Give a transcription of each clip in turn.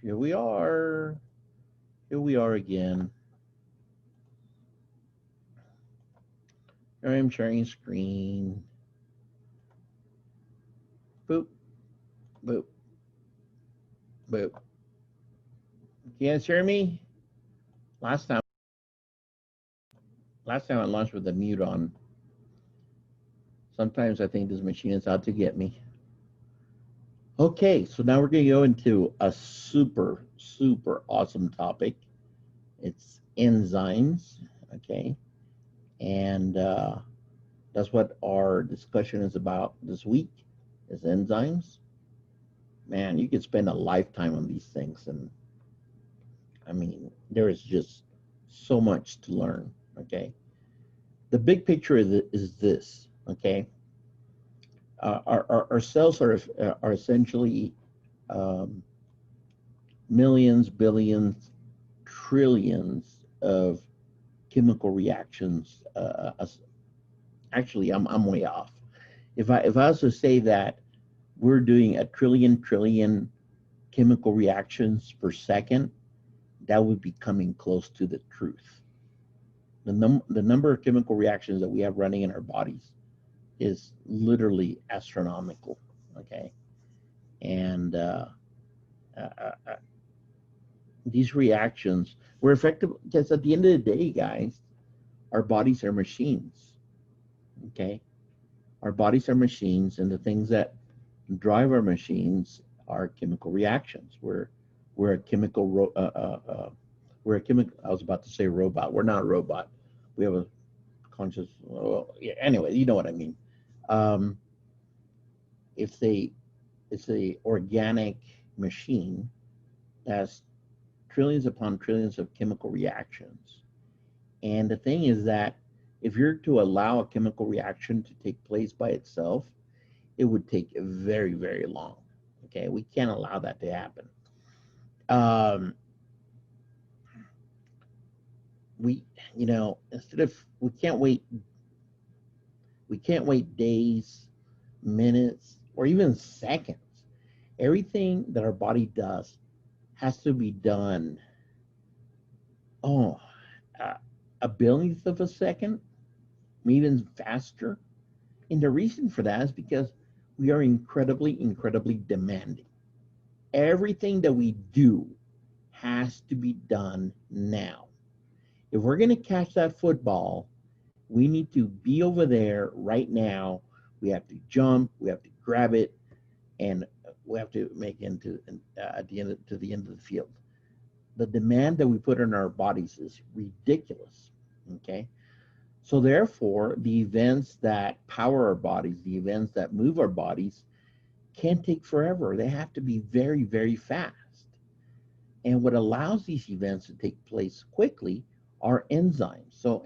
Here we are. Here we are again. Here I am sharing screen. Boop, boop, boop. Can you guys hear me? Last time, I launched with the mute on. Sometimes I think this machine is out to get me. Okay, so now we're going to go into a super, super awesome topic. It's enzymes, okay? And that's what our discussion is about this week, is enzymes. Man, you could spend a lifetime on these things. And I mean, there is just so much to learn, okay? The big picture is this, okay? Our cells are essentially millions, billions, trillions of chemical reactions. Actually, I'm way off. If I was to say that we're doing a trillion chemical reactions per second, that would be coming close to the truth. The number of chemical reactions that we have running in our bodies is literally astronomical, okay? And these reactions were effective because at the end of the day, guys, our bodies are machines, okay? Our bodies are machines, and the things that drive our machines are chemical reactions. We're a chemical I was about to say robot. We're not a robot. We have a conscious. Well, yeah, anyway, you know what I mean. It's a organic machine that's trillions upon trillions of chemical reactions. And the thing is that if you're to allow a chemical reaction to take place by itself, it would take very, very long. Okay, we can't allow that to happen. We, instead of we can't wait days, minutes, or even seconds. Everything that our body does has to be done. Oh, a billionth of a second, maybe even faster. And the reason for that is because we are incredibly demanding. Everything that we do has to be done now. If we're going to catch that football, we need to be over there right now. We have to jump, we have to grab it, and we have to make it to the end of the field. The demand that we put on our bodies is ridiculous. Okay, so therefore, the events that power our bodies, the events that move our bodies, can't take forever. They have to be very, very fast. And what allows these events to take place quickly are enzymes. So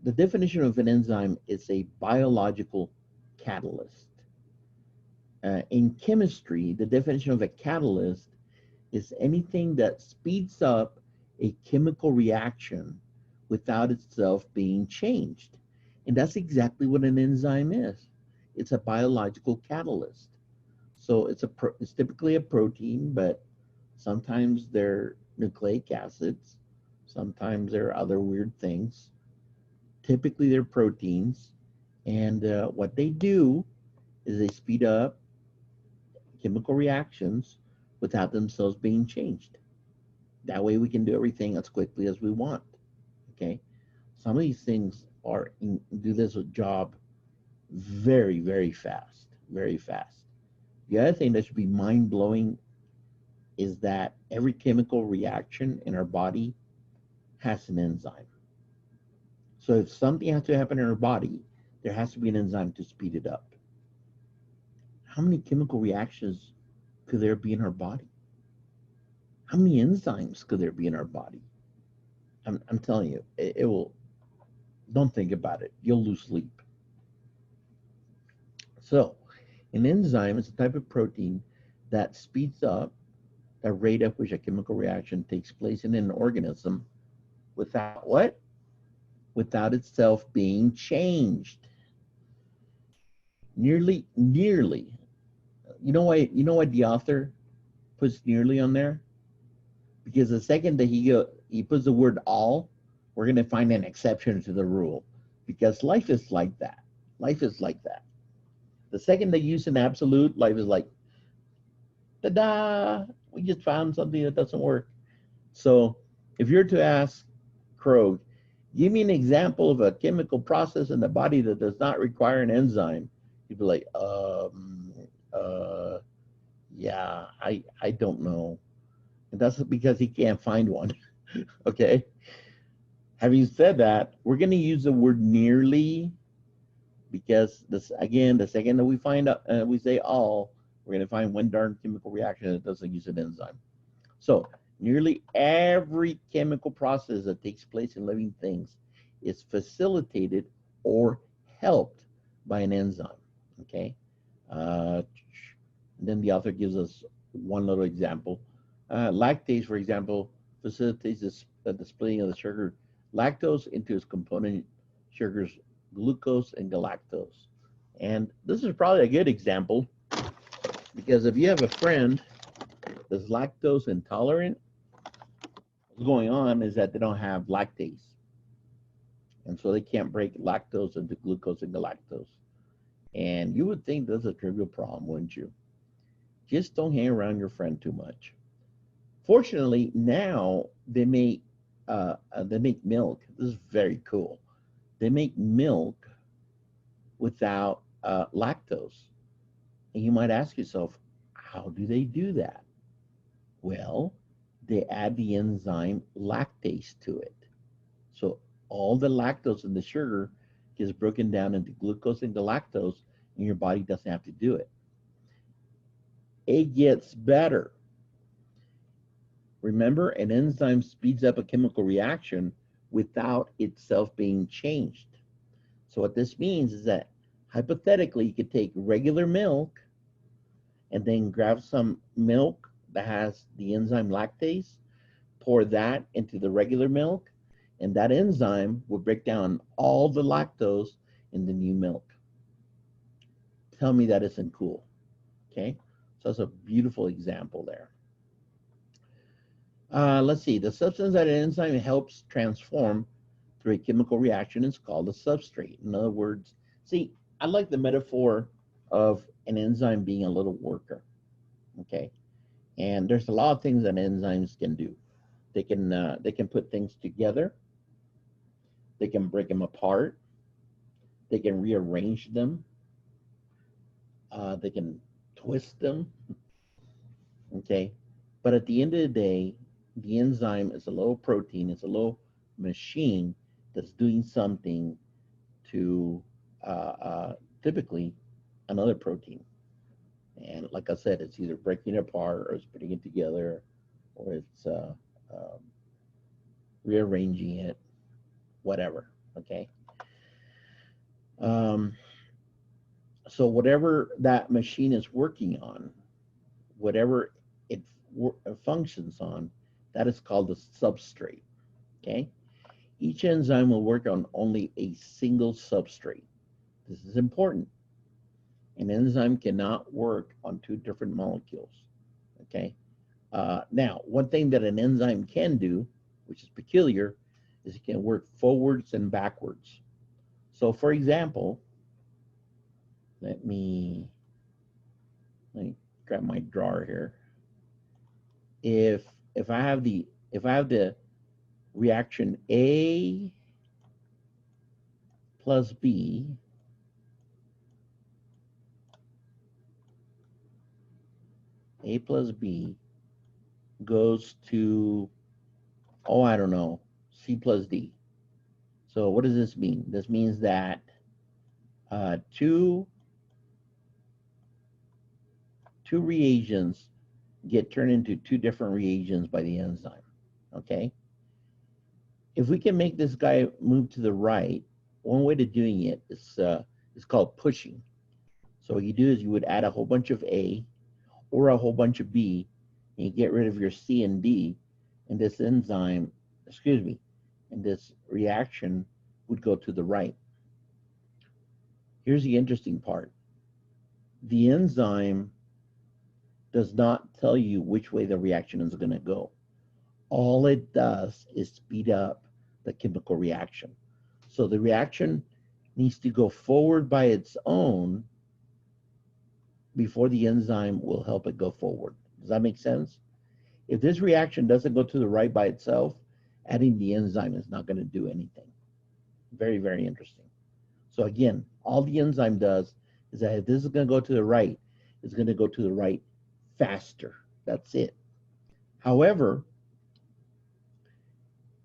the definition of an enzyme is a biological catalyst. In chemistry, the definition of a catalyst is anything that speeds up a chemical reaction without itself being changed. And that's exactly what an enzyme is. It's a biological catalyst. So it's typically a protein, but sometimes they're nucleic acids. Sometimes there are other weird things. Typically they're proteins. And what they do is they speed up chemical reactions without themselves being changed. That way we can do everything as quickly as we want. Okay? Some of these things do this job very, very fast. Very fast. The other thing that should be mind-blowing is that every chemical reaction in our body has an enzyme. So if something has to happen in our body, there has to be an enzyme to speed it up. How many chemical reactions could there be in our body? How many enzymes could there be in our body? I'm telling you, it will, don't think about it. You'll lose sleep. So an enzyme is a type of protein that speeds up the rate at which a chemical reaction takes place in an organism without what? Without itself being changed. Nearly. You know why the author puts nearly on there? Because the second that he puts the word all, we're going to find an exception to the rule. Because life is like that. Life is like that. The second they use an absolute, life is like, ta-da! We just found something that doesn't work. So if you're to ask Krog, give me an example of a chemical process in the body that does not require an enzyme, you'd be like, yeah, I don't know. And that's because he can't find one. Okay. Having said that, we're going to use the word nearly because this again, the second that we find out, we say all, we're going to find one darn chemical reaction that doesn't use an enzyme. So nearly every chemical process that takes place in living things is facilitated or helped by an enzyme. Okay. Then the author gives us one little example. Lactase, for example, facilitates the splitting of the sugar lactose into its component sugars glucose and galactose. And this is probably a good example because if you have a friend that's lactose intolerant, what's going on is that they don't have lactase. And so they can't break lactose into glucose and galactose. And you would think that's a trivial problem, wouldn't you? Just don't hang around your friend too much. Fortunately, now they make milk. This is very cool. They make milk without lactose. And you might ask yourself, how do they do that? Well, they add the enzyme lactase to it. So all the lactose in the sugar gets broken down into glucose and galactose, and your body doesn't have to do it. It gets better. Remember, an enzyme speeds up a chemical reaction without itself being changed. So what this means is that hypothetically, you could take regular milk and then grab some milk that has the enzyme lactase, pour that into the regular milk, and that enzyme will break down all the lactose in the new milk. Tell me that isn't cool. Okay, so that's a beautiful example there. Let's see, the substance that an enzyme helps transform through a chemical reaction is called a substrate. In other words, see, I like the metaphor of an enzyme being a little worker, okay? And there's a lot of things that enzymes can do. They can put things together. They can break them apart. They can rearrange them. They can twist them, okay? But at the end of the day, the enzyme is a little protein. It's a little machine that's doing something to typically another protein. And like I said, it's either breaking it apart or it's putting it together or it's rearranging it, whatever, okay? So whatever that machine is working on, whatever it functions on, that is called the substrate, okay? Each enzyme will work on only a single substrate. This is important. An enzyme cannot work on two different molecules, okay? Now, one thing that an enzyme can do, which is peculiar, is it can work forwards and backwards. So for example, let me grab my drawer here. If I have the reaction A plus B goes to, oh, I don't know, C plus D. So what does this mean? This means that two reagents get turned into two different reagents by the enzyme, okay? If we can make this guy move to the right, one way to doing it is called pushing. So what you do is you would add a whole bunch of A or a whole bunch of B, and you get rid of your C and D, and this enzyme, and this reaction would go to the right. Here's the interesting part. The enzyme does not tell you which way the reaction is going to go. All it does is speed up the chemical reaction. So the reaction needs to go forward by its own before the enzyme will help it go forward. Does that make sense? If this reaction doesn't go to the right by itself, adding the enzyme is not going to do anything. Very, very interesting. So again, all the enzyme does is that if this is going to go to the right, it's going to go to the right faster. That's it. However,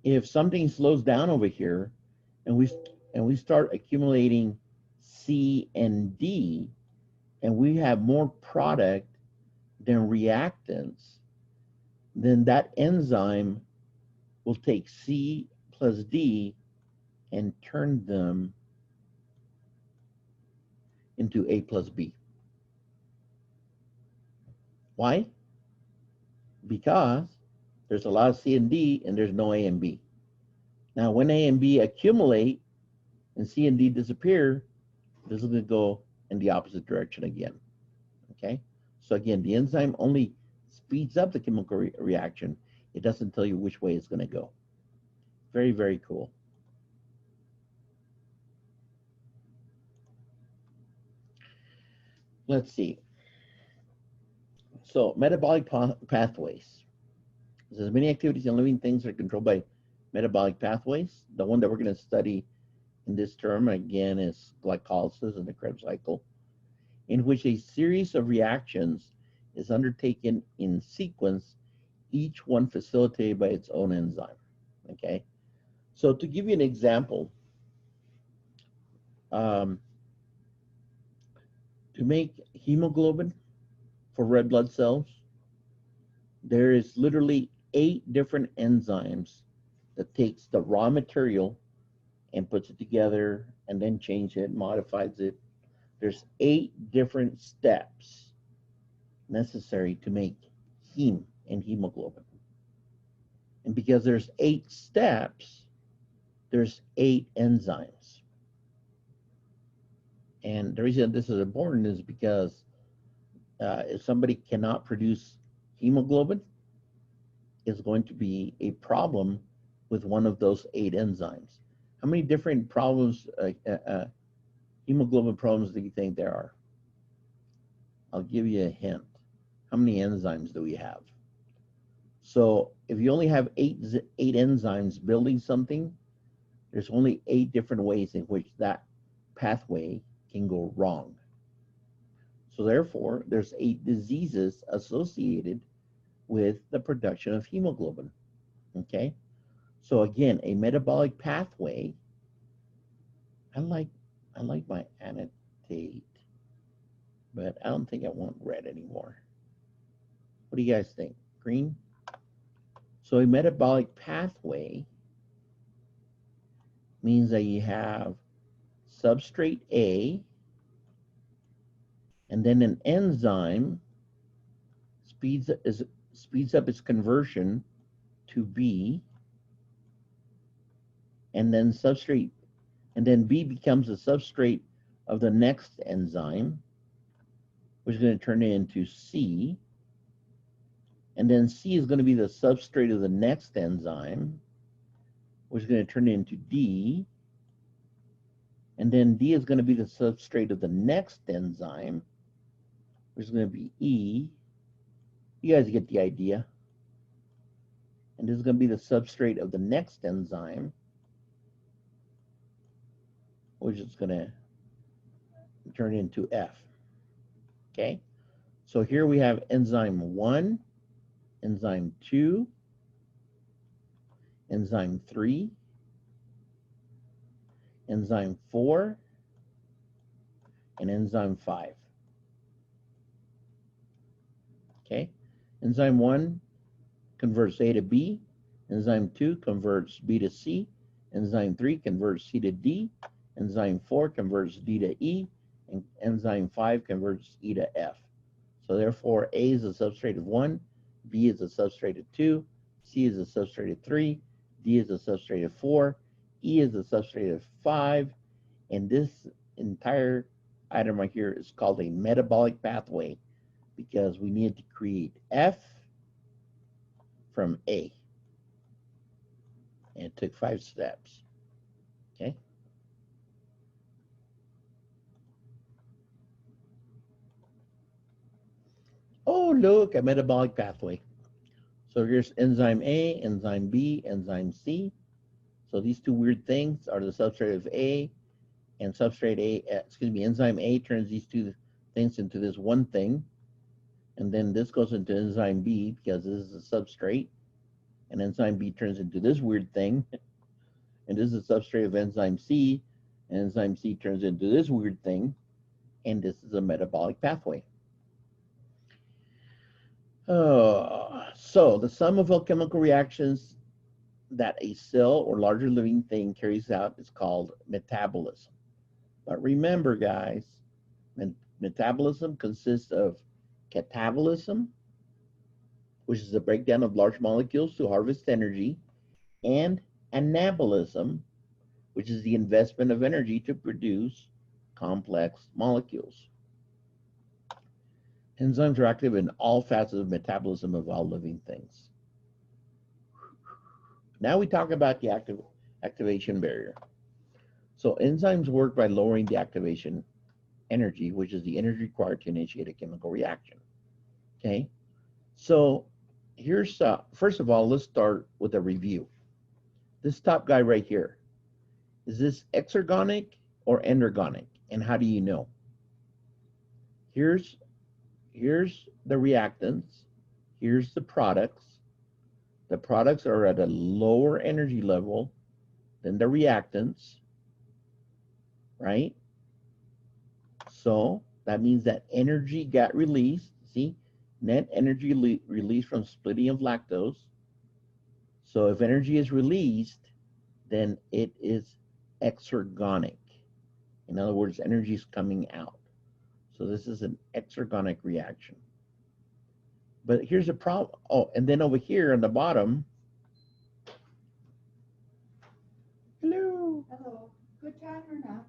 if something slows down over here and we start accumulating C and D, and we have more product than reactants, then that enzyme will take C plus D and turn them into A plus B. Why? Because there's a lot of C and D and there's no A and B. Now, when A and B accumulate and C and D disappear, this is going to go in the opposite direction again. Okay? So again, the enzyme only speeds up the chemical reaction. It doesn't tell you which way it's going to go. Very, very cool. Let's see. So metabolic pathways. There's many activities in living things are controlled by metabolic pathways. The one that we're going to study in this term, again, is glycolysis and the Krebs cycle, in which a series of reactions is undertaken in sequence, each one facilitated by its own enzyme. Okay? So to give you an example, to make hemoglobin for red blood cells, there is literally 8 different enzymes that takes the raw material and puts it together and then changes it, modifies it. There's 8 different steps necessary to make heme and hemoglobin. And because there's 8 steps, there's 8 enzymes. And the reason this is important is because if somebody cannot produce hemoglobin, it's going to be a problem with one of those 8 enzymes. How many different problems, hemoglobin problems, do you think there are? I'll give you a hint. How many enzymes do we have? So if you only have 8 enzymes building something, there's only 8 different ways in which that pathway can go wrong. So therefore, there's 8 diseases associated with the production of hemoglobin. Okay? So again, a metabolic pathway, I like my annotate, but I don't think I want red anymore. What do you guys think? Green? So a metabolic pathway means that you have substrate A, and then an enzyme speeds up its conversion to B, and then B becomes a substrate of the next enzyme, which is going to turn it into C, and then C is going to be the substrate of the next enzyme, which is going to turn it into D, and then D is going to be the substrate of the next enzyme, which is going to be E. You guys get the idea. And this is going to be the substrate of the next enzyme, which is going to turn into F. Okay? So here we have enzyme 1, enzyme 2, enzyme 3, enzyme 4, and enzyme 5. Okay? Enzyme 1 converts A to B. Enzyme 2 converts B to C. Enzyme 3 converts C to D. Enzyme 4 converts D to E. And enzyme 5 converts E to F. So therefore, A is a substrate of 1, B is a substrate of 2, C is a substrate of 3, D is a substrate of 4, E is a substrate of 5, and this entire item right here is called a metabolic pathway, because we needed to create F from A. And it took 5 steps. Okay. Oh, look, a metabolic pathway. So here's enzyme A, enzyme B, enzyme C. So these two weird things are the substrate of A, and substrate A, enzyme A turns these two things into this one thing. And then this goes into enzyme B because this is a substrate. And enzyme B turns into this weird thing. And this is a substrate of enzyme C. And enzyme C turns into this weird thing. And this is a metabolic pathway. So the sum of all chemical reactions that a cell or larger living thing carries out is called metabolism. But remember, guys, metabolism consists of catabolism, which is the breakdown of large molecules to harvest energy, and anabolism, which is the investment of energy to produce complex molecules. Enzymes are active in all facets of metabolism of all living things. Now we talk about the activation barrier. So enzymes work by lowering the activation energy, which is the energy required to initiate a chemical reaction. Okay, so here's, first of all, let's start with a review. This top guy right here, is this exergonic or endergonic? And how do you know? Here's the reactants. Here's the products. The products are at a lower energy level than the reactants, right? So that means that energy got released. See, net energy released from splitting of lactose. So if energy is released, then it is exergonic. In other words, energy is coming out. So this is an exergonic reaction. But here's a problem. Oh, and then over here on the bottom. Hello. Hello. Good time or not?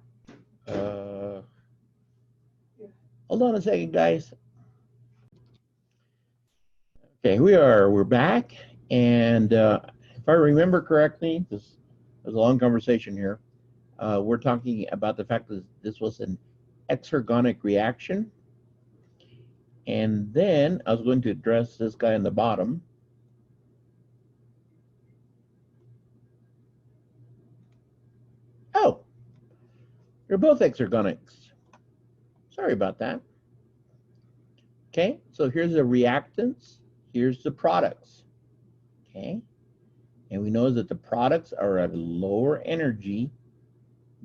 Hold on a second, guys. Okay, we're back. And if I remember correctly, this was a long conversation here. We're talking about the fact that this was an exergonic reaction. And then I was going to address this guy on the bottom. Oh, they're both exergonics. Sorry about that. Okay, so here's the reactants, here's the products. Okay, and we know that the products are at a lower energy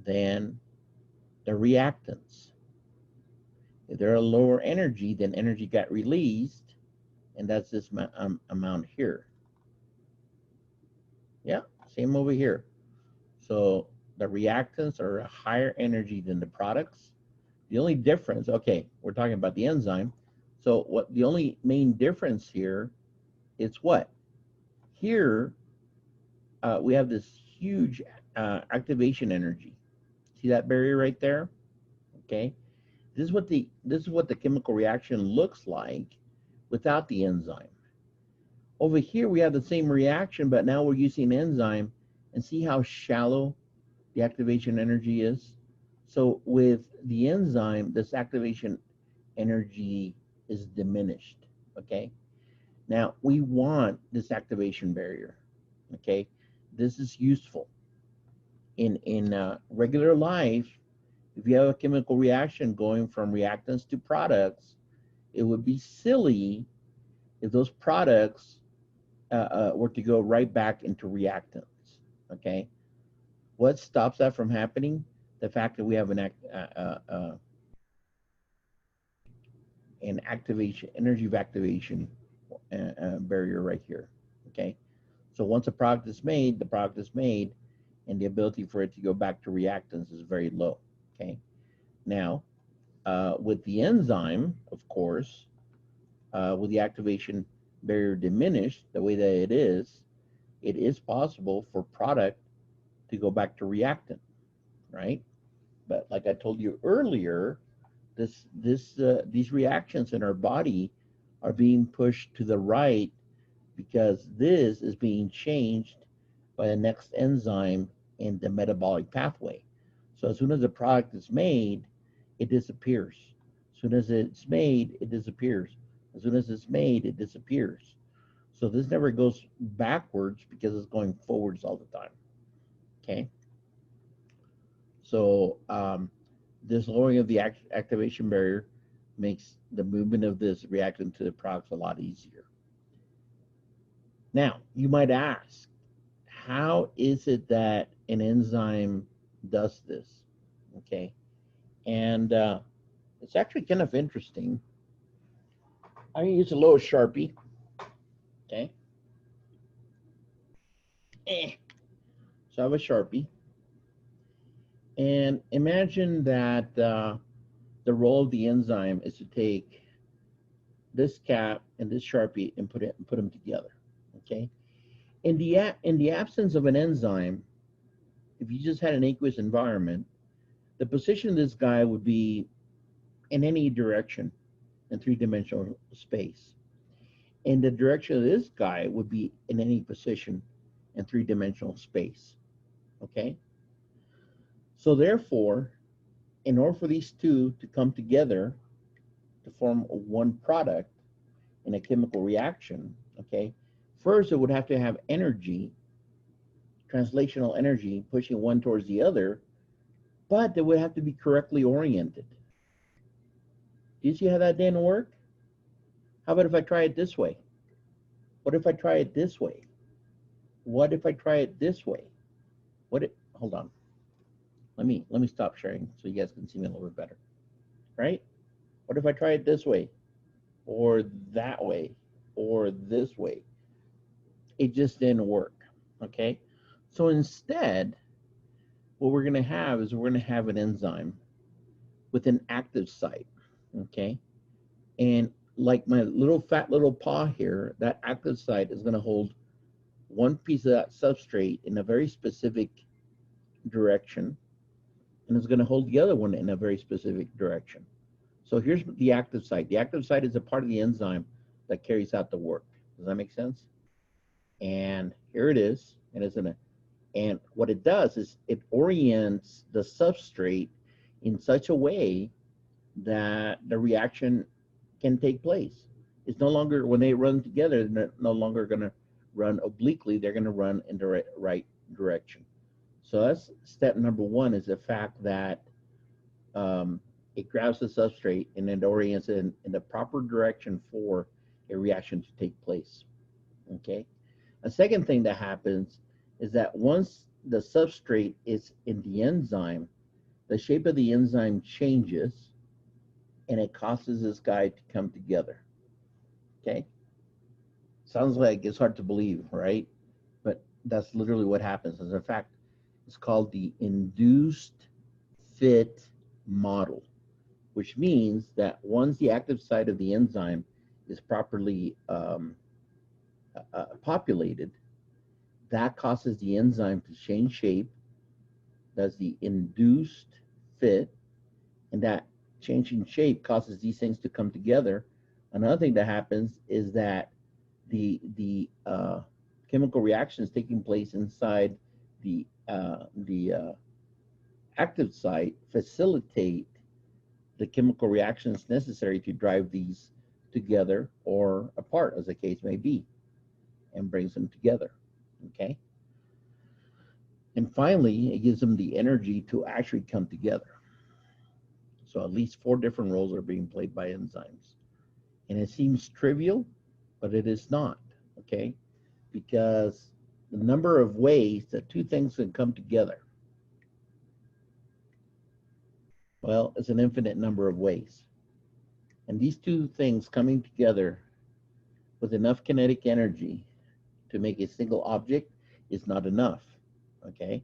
than the reactants. If they're a lower energy, then energy got released, and that's this amount here. Yeah, same over here. So the reactants are a higher energy than the products. The only difference, okay, we're talking about the enzyme. So what the only main difference here is what? Here, we have this huge activation energy. See that barrier right there? Okay. This is what the chemical reaction looks like without the enzyme. Over here we have the same reaction, but now we're using enzyme, and see how shallow the activation energy is? So with the enzyme, this activation energy is diminished, okay? Now we want this activation barrier, okay? This is useful. In regular life, if you have a chemical reaction going from reactants to products, it would be silly if those products were to go right back into reactants, okay? What stops that from happening? The fact that we have an activation, energy of activation barrier right here, okay? So once a product is made, the product is made, and the ability for it to go back to reactants is very low, okay? Now, with the enzyme, of course, with the activation barrier diminished the way that it is possible for product to go back to reactant, right? But like I told you earlier, these reactions in our body are being pushed to the right because this is being changed by the next enzyme in the metabolic pathway. So as soon as the product is made, it disappears. As soon as it's made, it disappears. As soon as it's made, it disappears. So this never goes backwards because it's going forwards all the time. Okay. So this lowering of the activation barrier makes the movement of this reactant to the products a lot easier. Now, you might ask, how is it that an enzyme does this? Okay. And it's actually kind of interesting. I'm going to use a little Sharpie. Okay. So I have a Sharpie. And imagine that the role of the enzyme is to take this cap and this Sharpie and put them together. Okay. In the absence of an enzyme, if you just had an aqueous environment, the position of this guy would be in any direction in three-dimensional space. And the direction of this guy would be in any position in three-dimensional space. Okay? So therefore, in order for these two to come together to form one product in a chemical reaction, okay, first it would have to have energy, translational energy, pushing one towards the other, but they would have to be correctly oriented. Do you see how that didn't work? How about if I try it this way? What if I try it this way? What if I try it this way? Hold on. Let me stop sharing so you guys can see me a little bit better. Right? What if I try it this way? Or that way? Or this way? It just didn't work. Okay? So instead, what we're gonna have is we're gonna have an enzyme with an active site. Okay? And like my little fat little paw here, that active site is gonna hold one piece of that substrate in a very specific direction, and it's going to hold the other one in a very specific direction. So here's the active site. The active site is a part of the enzyme that carries out the work. Does that make sense? And here it is, and what it does is it orients the substrate in such a way that the reaction can take place. It's no longer, when they run together, they're no longer going to run obliquely, they're going to run in the right direction. So that's step number one, is the fact that it grabs the substrate and it orients it in the proper direction for a reaction to take place. Okay. A second thing that happens is that once the substrate is in the enzyme, the shape of the enzyme changes and it causes this guy to come together. Okay. Sounds like it's hard to believe, right? But that's literally what happens. As a fact, it's called the induced fit model, which means that once the active site of the enzyme is properly populated, that causes the enzyme to change shape. That's the induced fit, and that changing shape causes these things to come together. Another thing that happens is that the chemical reactions taking place inside the active site facilitate the chemical reactions necessary to drive these together or apart, as the case may be, and brings them together. Okay. And finally, it gives them the energy to actually come together. So at least four different roles are being played by enzymes. And it seems trivial, but it is not. Okay. Because the number of ways that two things can come together, well, it's an infinite number of ways. And these two things coming together with enough kinetic energy to make a single object is not enough. Okay?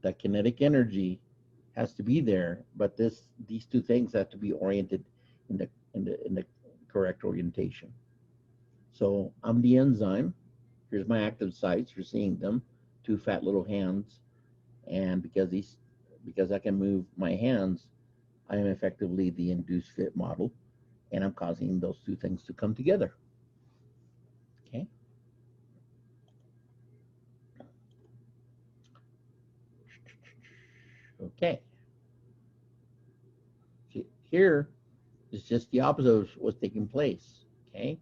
That kinetic energy has to be there, but these two things have to be oriented in the correct orientation. So I'm the enzyme. Here's my active sites. You're seeing them, two fat little hands. And because I can move my hands, I am effectively the induced fit model. and I'm causing those two things to come together. Okay. Okay. See, here is just the opposite of what's taking place. Okay.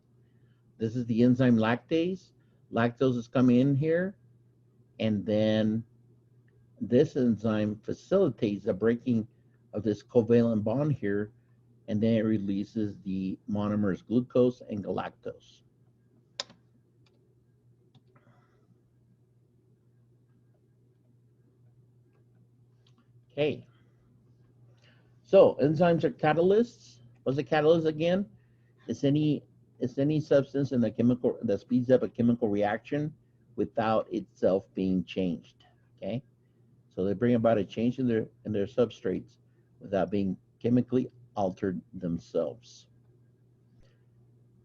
This is the enzyme lactase. Lactose is coming in here, and then this enzyme facilitates the breaking of this covalent bond here, and then it releases the monomers glucose and galactose. Okay, so enzymes are catalysts. What's a catalyst again? It's any substance in the chemical that speeds up a chemical reaction without itself being changed. Okay, so they bring about a change in their substrates without being chemically altered themselves.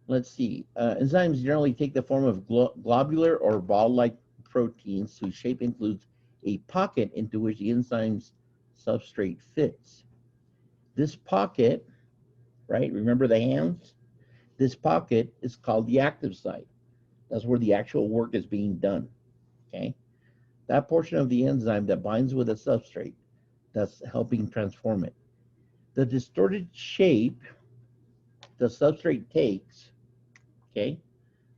Let's see. Enzymes generally take the form of globular or ball-like proteins whose shape includes a pocket into which the enzyme's substrate fits. This pocket, right? Remember the hands? This pocket is called the active site. That's where the actual work is being done. Okay? That portion of the enzyme that binds with a substrate that's helping transform it. The distorted shape the substrate takes, okay?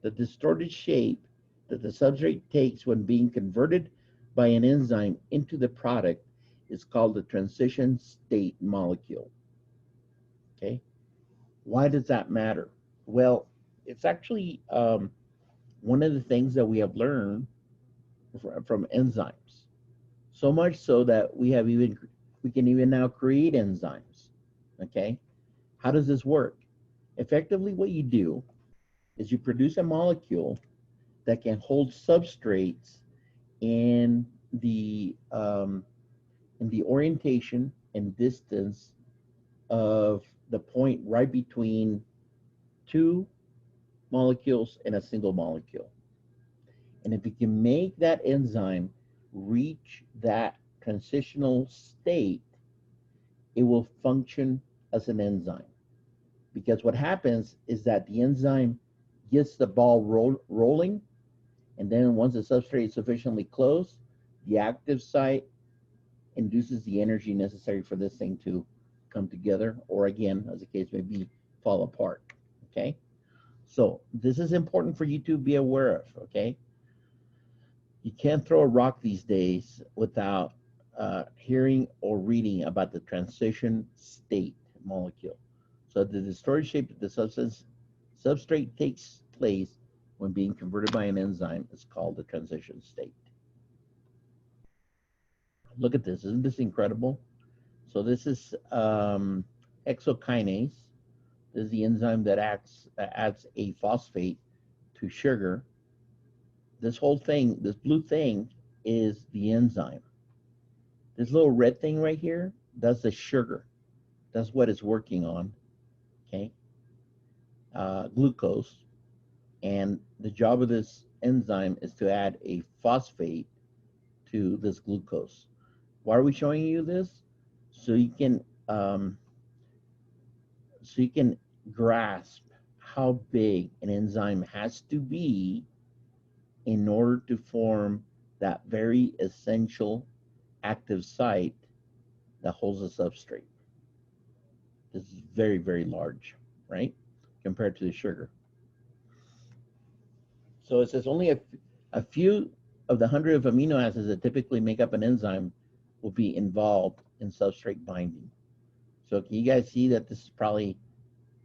The distorted shape that the substrate takes when being converted by an enzyme into the product is called the transition state molecule. Okay, why does that matter? Well, it's actually one of the things that we have learned from enzymes. So much so that we can even now create enzymes. Okay, how does this work? Effectively, what you do is you produce a molecule that can hold substrates in the orientation and distance of the point right between two molecules in a single molecule. And if you can make that enzyme reach that transitional state, it will function as an enzyme. Because what happens is that the enzyme gets the ball rolling, and then once the substrate is sufficiently close, the active site induces the energy necessary for this thing to come together, or again, as the case may be, fall apart. Okay? So this is important for you to be aware of. Okay? You can't throw a rock these days without hearing or reading about the transition state molecule. So the distorted shape of the substrate takes place when being converted by an enzyme is called the transition state. Look at this. Isn't this incredible? So this is hexokinase. This is the enzyme that adds a phosphate to sugar. This whole thing, this blue thing, is the enzyme. This little red thing right here, that's the sugar. That's what it's working on. Okay, glucose. And the job of this enzyme is to add a phosphate to this glucose. Why are we showing you this? So you can grasp how big an enzyme has to be in order to form that very essential active site that holds the substrate. This is very, very large, right? Compared to the sugar. So it says only a few of the 100 of amino acids that typically make up an enzyme will be involved in substrate binding. So can you guys see that this is probably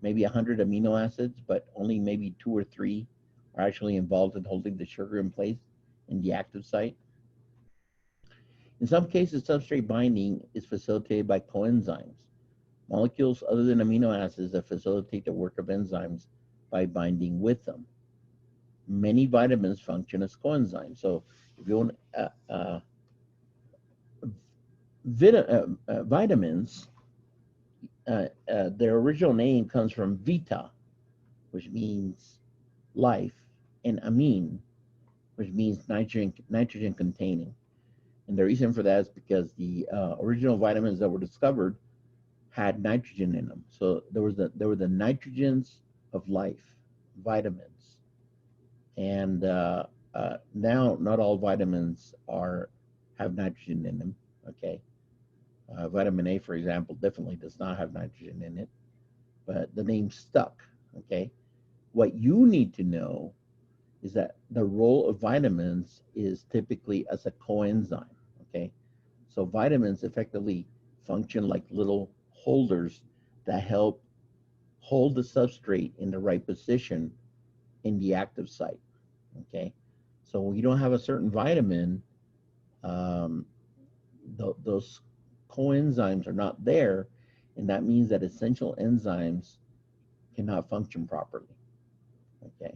maybe 100 amino acids, but only maybe 2 or 3 are actually involved in holding the sugar in place in the active site? In some cases, substrate binding is facilitated by coenzymes, molecules other than amino acids that facilitate the work of enzymes by binding with them. Many vitamins function as coenzymes. So if you want vitamins, their original name comes from vita, which means life, and amine, which means nitrogen containing. And the reason for that is because the original vitamins that were discovered had nitrogen in them. So there were the nitrogens of life, vitamins, and now not all vitamins are have nitrogen in them. Okay, vitamin A, for example, definitely does not have nitrogen in it, but the name stuck. Okay, what you need to know is that the role of vitamins is typically as a coenzyme. Okay, so vitamins effectively function like little holders that help hold the substrate in the right position in the active site. Okay, so when you don't have a certain vitamin, um, those coenzymes are not there, and that means that essential enzymes cannot function properly. Okay,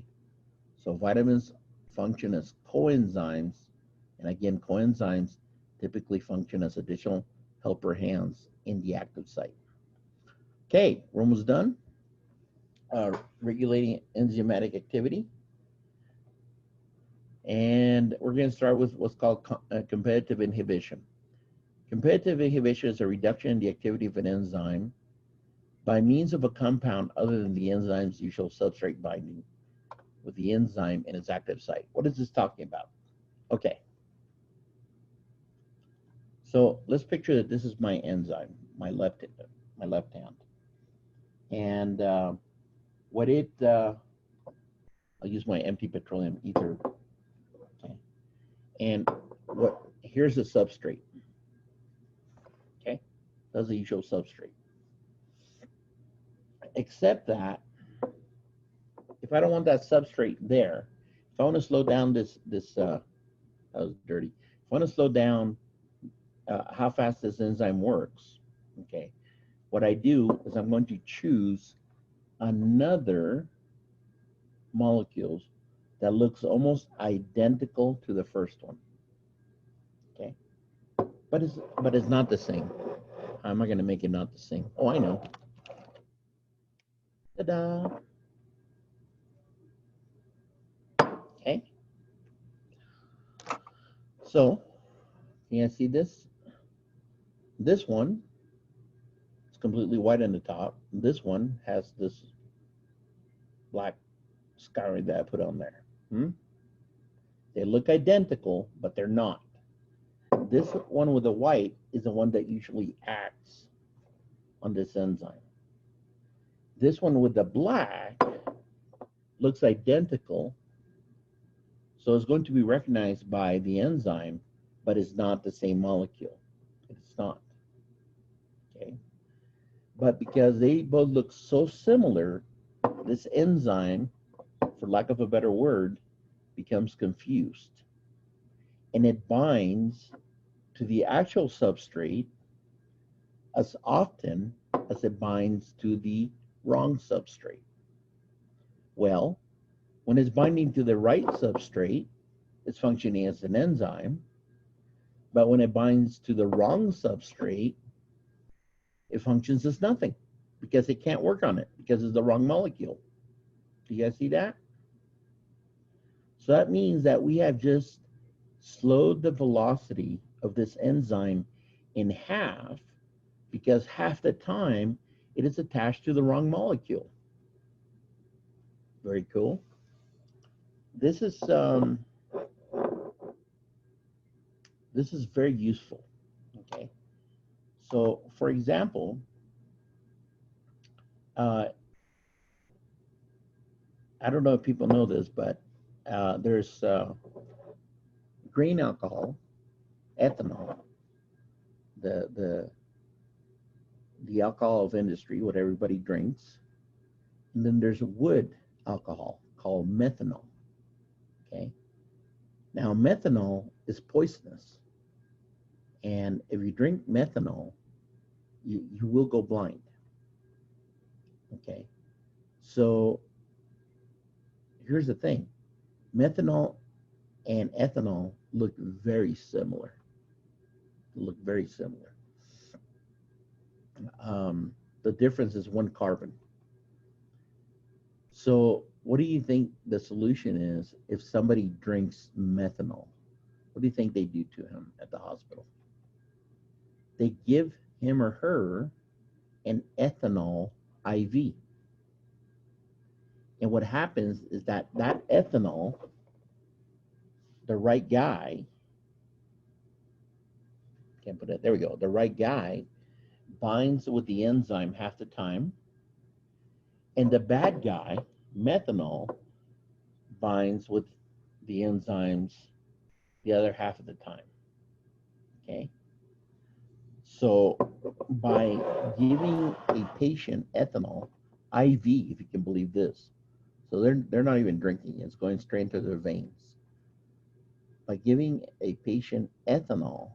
so vitamins function as coenzymes, and again, coenzymes typically function as additional helper hands in the active site. Okay, we're almost done. Regulating enzymatic activity. And we're going to start with what's called competitive inhibition. Competitive inhibition is a reduction in the activity of an enzyme by means of a compound other than the enzyme's usual substrate binding with the enzyme in its active site. What is this talking about? Okay, so let's picture that this is my enzyme, my left hand, and what it I'll use my empty petroleum ether. Okay, and what here's the substrate. Okay, that's the usual substrate. Except that if I don't want that substrate there, if I want to slow down that was dirty. If I want to slow down how fast this enzyme works, okay, what I do is I'm going to choose another molecule that looks almost identical to the first one, okay, but it's not the same. How am I going to make it not the same? Oh, I know. Ta-da! Okay, so can you see this? This one is completely white on the top. This one has this black scouring that I put on there. They look identical, but they're not. This one with the white is the one that usually acts on this enzyme. This one with the black looks identical, so it's going to be recognized by the enzyme, but it's not the same molecule. It's not. Okay. But because they both look so similar, this enzyme, for lack of a better word, becomes confused. And it binds to the actual substrate as often as it binds to the wrong substrate. Well, when it's binding to the right substrate, it's functioning as an enzyme. But when it binds to the wrong substrate, it functions as nothing because it can't work on it because it's the wrong molecule. Do you guys see that? So that means that we have just slowed the velocity of this enzyme in half because half the time it is attached to the wrong molecule. Very cool. This is very useful. Okay, so for example, uh, I don't know if people know this, but there's grain alcohol, ethanol, the the the alcohol of industry, what everybody drinks, and then there's wood alcohol called methanol. Okay, now methanol is poisonous, and if you drink methanol, you will go blind. Okay, so here's the thing: methanol and ethanol look very similar. Look very similar. The difference is one carbon. So, what do you think the solution is if somebody drinks methanol? What do you think they do to him at the hospital? They give him or her an ethanol IV. And what happens is that that ethanol, the right guy, can't put it, there we go, the right guy binds with the enzyme half the time, and the bad guy, methanol, binds with the enzymes the other half of the time. Okay? So by giving a patient ethanol, IV, if you can believe this, so they're not even drinking, it's going straight into their veins. By giving a patient ethanol,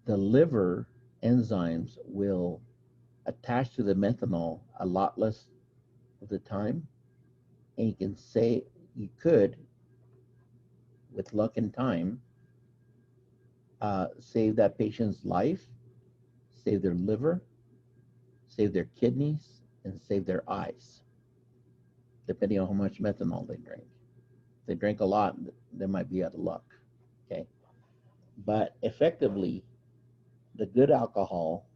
the liver enzymes will attach to the methanol a lot less of the time, and you can say you could, with luck and time, save that patient's life, save their liver, save their kidneys, and save their eyes, depending on how much methanol they drink. If they drink a lot, they might be out of luck. Okay, but effectively, the good alcohol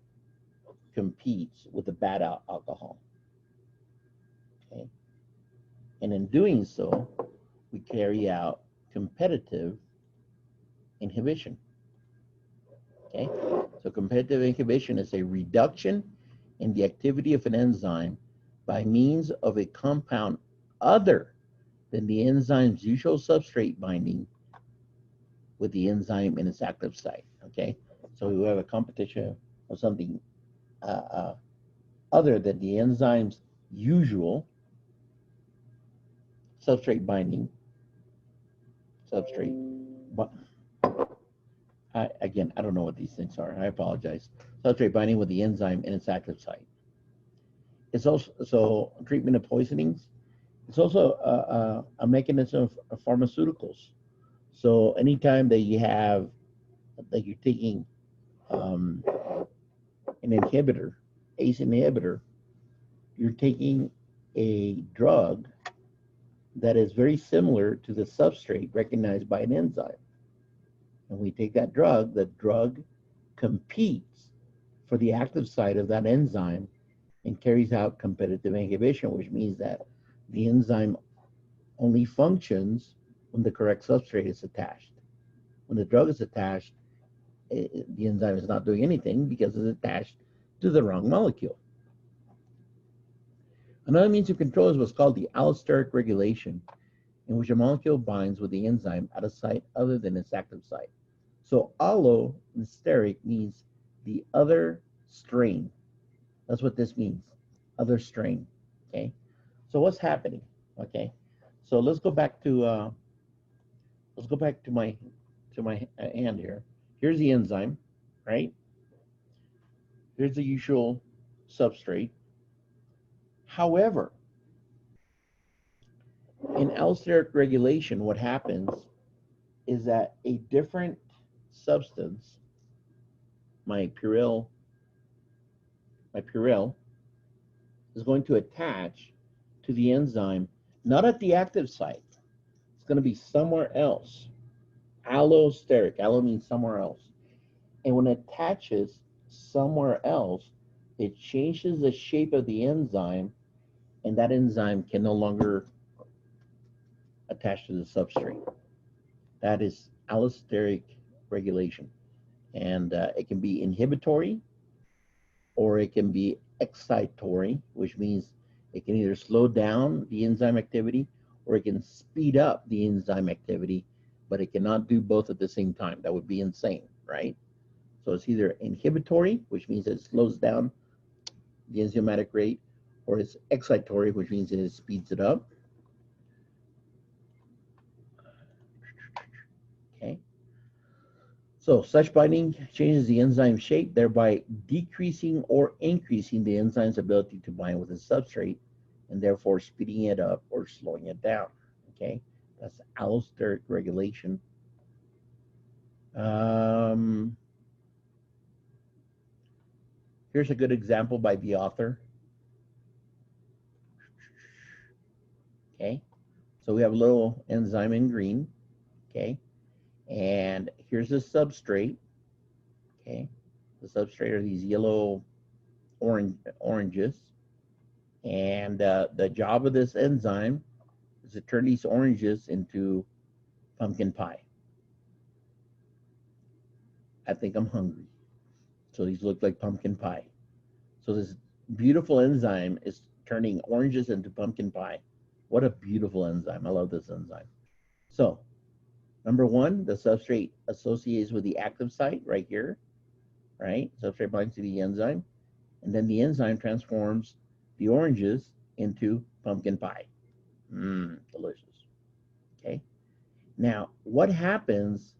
competes with the bad alcohol. Okay, and in doing so, we carry out competitive inhibition. Okay, so competitive inhibition is a reduction in the activity of an enzyme by means of a compound other than the enzyme's usual substrate binding with the enzyme in its active site. Okay, so we have a competition of something other than the enzyme's usual substrate binding substrate. But again, I don't know what these things are. I apologize. Substrate binding with the enzyme in its active site. It's also so treatment of poisonings. It's also a mechanism of pharmaceuticals. So anytime that you have that you're taking um, an inhibitor, ACE inhibitor, you're taking a drug that is very similar to the substrate recognized by an enzyme. And we take that drug, the drug competes for the active site of that enzyme and carries out competitive inhibition, which means that the enzyme only functions when the correct substrate is attached. When the drug is attached, the enzyme is not doing anything because it's attached to the wrong molecule. Another means of control is what's called the allosteric regulation, in which a molecule binds with the enzyme at a site other than its active site. So allosteric means the other strain. That's what this means, other strain. Okay. So what's happening? Okay. So let's go back to my hand here. Here's the enzyme, right? Here's the usual substrate. However, in allosteric regulation, what happens is that a different substance, my purell, is going to attach to the enzyme, not at the active site. It's going to be somewhere else. Allosteric. Allo means somewhere else. And when it attaches somewhere else, it changes the shape of the enzyme, and that enzyme can no longer attach to the substrate. That is allosteric regulation. And it can be inhibitory or it can be excitatory, which means it can either slow down the enzyme activity or it can speed up the enzyme activity, but it cannot do both at the same time. That would be insane, right? So it's either inhibitory, which means it slows down the enzymatic rate, or it's excitatory, which means it speeds it up. Okay. So such binding changes the enzyme shape, thereby decreasing or increasing the enzyme's ability to bind with its substrate, and therefore speeding it up or slowing it down. Okay, that's allosteric regulation. Here's a good example by the author. Okay, so we have a little enzyme in green. Okay, and here's the substrate. Okay, the substrate are these yellow oranges, and the job of this enzyme is to turn these oranges into pumpkin pie. I think I'm hungry, so these look like pumpkin pie. So this beautiful enzyme is turning oranges into pumpkin pie. What a beautiful enzyme. I love this enzyme. So number one, the substrate associates with the active site right here, right? Substrate binds to the enzyme, and then the enzyme transforms the oranges into pumpkin pie. Mmm, delicious. Okay. Now, what happens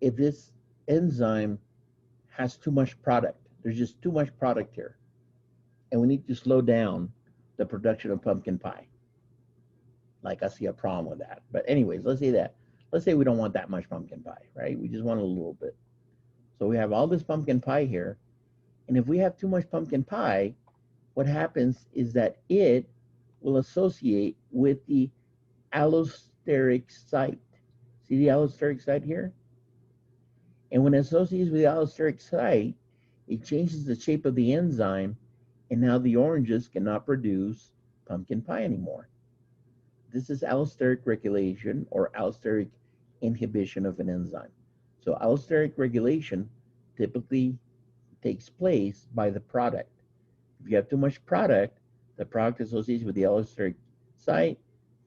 if this enzyme has too much product? There's just too much product here, and we need to slow down the production of pumpkin pie. Like, I see a problem with that. But anyways, let's say that. Let's say we don't want that much pumpkin pie, right? We just want a little bit. So we have all this pumpkin pie here, and if we have too much pumpkin pie, what happens is that it will associate with the allosteric site. See the allosteric site here? And when it associates with the allosteric site, it changes the shape of the enzyme, and now the oranges cannot produce pumpkin pie anymore. This is allosteric regulation or allosteric inhibition of an enzyme. So allosteric regulation typically takes place by the product. If you have too much product, the product associates with the allosteric site,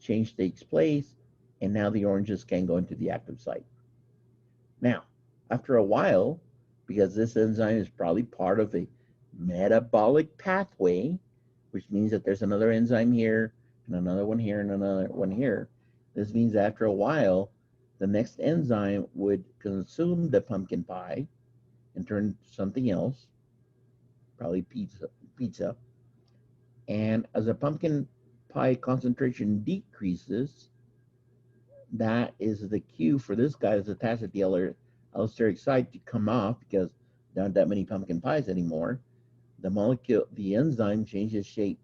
change takes place, and now the oranges can go into the active site. Now, after a while, because this enzyme is probably part of a metabolic pathway, which means that there's another enzyme here, and another one here, and another one here. This means that after a while, the next enzyme would consume the pumpkin pie and turn to something else, probably pizza. And as the pumpkin pie concentration decreases, that is the cue for this guy that's attached at the allosteric site to come off because there aren't that many pumpkin pies anymore. The enzyme changes shape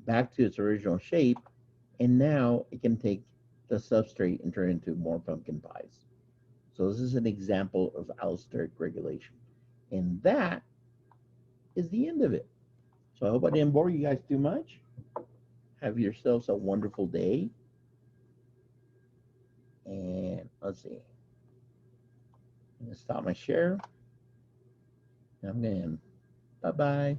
back to its original shape, and now it can take the substrate and turn it into more pumpkin pies. So this is an example of allosteric regulation. And that is the end of it. So I hope I didn't bore you guys too much. Have yourselves a wonderful day. And let's see. I'm going to stop my share. I'm going to Bye bye.